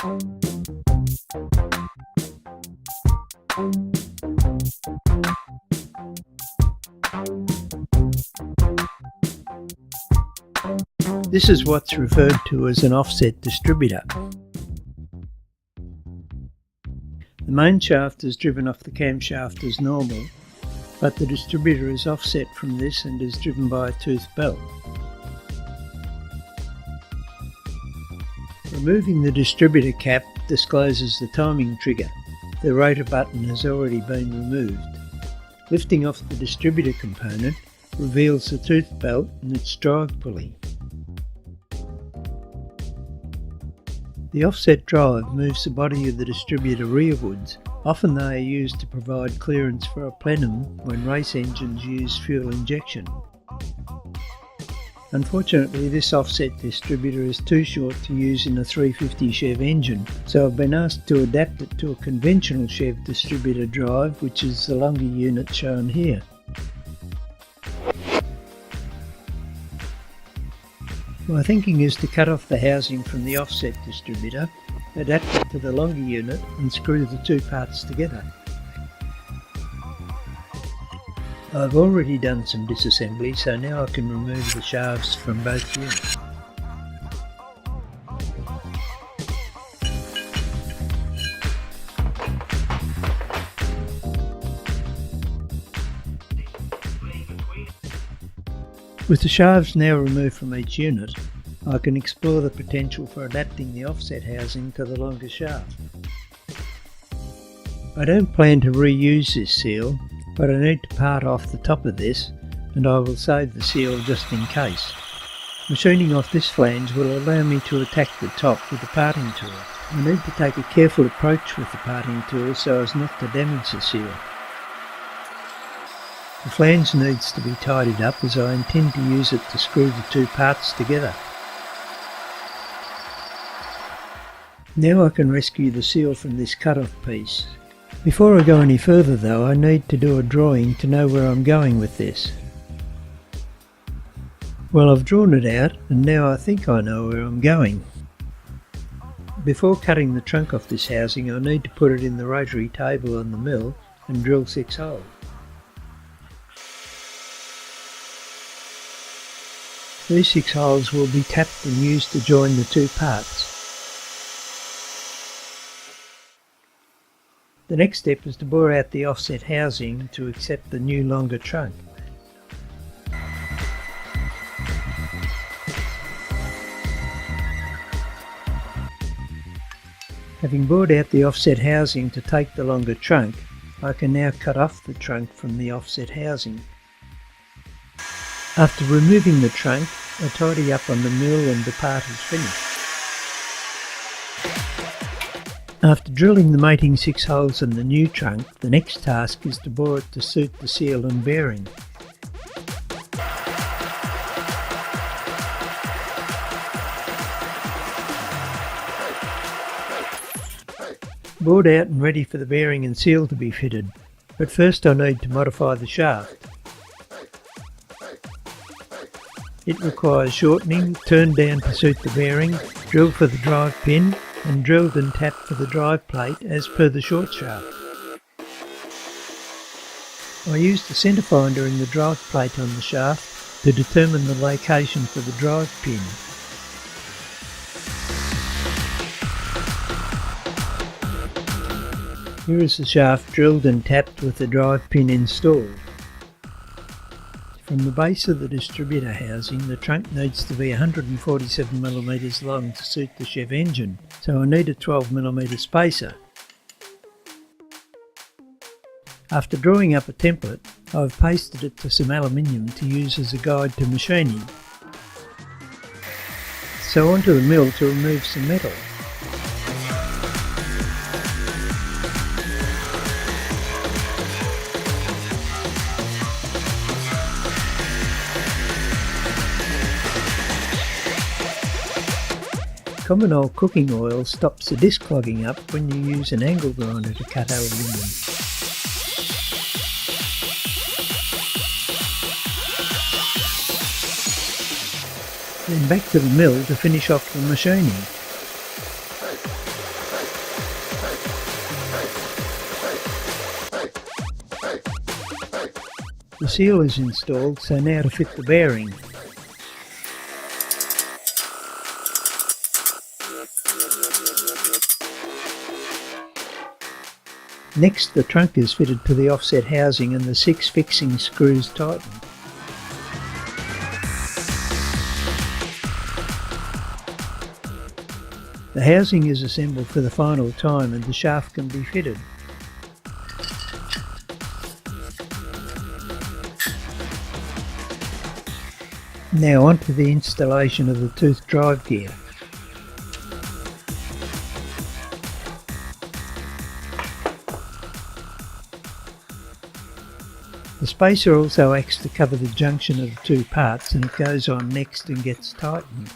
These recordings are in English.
This is what's referred to as an offset distributor. The main shaft is driven off the camshaft as normal, but the distributor is offset from this and is driven by a toothed belt. Removing the distributor cap discloses the timing trigger. The rotor button has already been removed. Lifting off the distributor component reveals the toothed belt and its drive pulley. The offset drive moves the body of the distributor rearwards. Often they are used to provide clearance for a plenum when race engines use fuel injection. Unfortunately, this offset distributor is too short to use in a 350 Chev engine, so I've been asked to adapt it to a conventional Chev distributor drive, which is the longer unit shown here. My thinking is to cut off the housing from the offset distributor, adapt it to the longer unit and screw the two parts together. I've already done some disassembly, so now I can remove the shafts from both units. With the shafts now removed from each unit, I can explore the potential for adapting the offset housing to the longer shaft. I don't plan to reuse this seal, but I need to part off the top of this, and I will save the seal just in case. Machining off this flange will allow me to attack the top with the parting tool. I need to take a careful approach with the parting tool so as not to damage the seal. The flange needs to be tidied up as I intend to use it to screw the two parts together. Now I can rescue the seal from this cut-off piece. Before I go any further though, I need to do a drawing to know where I'm going with this. Well, I've drawn it out and now I think I know where I'm going. Before cutting the trunk off this housing, I need to put it in the rotary table on the mill and drill 6 holes. These 6 holes will be tapped and used to join the two parts. The next step is to bore out the offset housing to accept the new longer trunk. Having bored out the offset housing to take the longer trunk, I can now cut off the trunk from the offset housing. After removing the trunk, I tidy up on the mill and the part is finished. After drilling the mating 6 holes in the new trunk, the next task is to bore it to suit the seal and bearing. Bored out and ready for the bearing and seal to be fitted, but first I need to modify the shaft. It requires shortening, turned down to suit the bearing, drilled for the drive pin, and drilled and tapped for the drive plate as per the short shaft. I used the centre finder in the drive plate on the shaft to determine the location for the drive pin. Here is the shaft drilled and tapped with the drive pin installed. From the base of the distributor housing, the trunk needs to be 147mm long to suit the Chev engine, so I need a 12mm spacer. After drawing up a template, I've pasted it to some aluminium to use as a guide to machining. So onto the mill to remove some metal. Common old cooking oil stops the disc clogging up when you use an angle grinder to cut aluminium. Then back to the mill to finish off the machining. The seal is installed, so now to fit the bearing. Next, the trunk is fitted to the offset housing and the 6 fixing screws tightened. The housing is assembled for the final time and the shaft can be fitted. Now on to the installation of the tooth drive gear. The spacer also acts to cover the junction of the two parts, and it goes on next and gets tightened.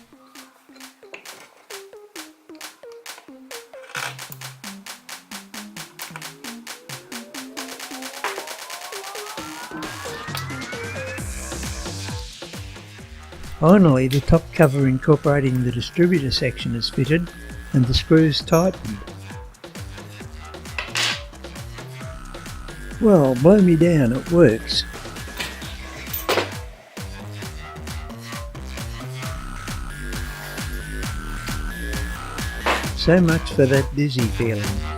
Finally, the top cover incorporating the distributor section is fitted and the screws tightened. Well, blow me down, it works. So much for that dizzy feeling.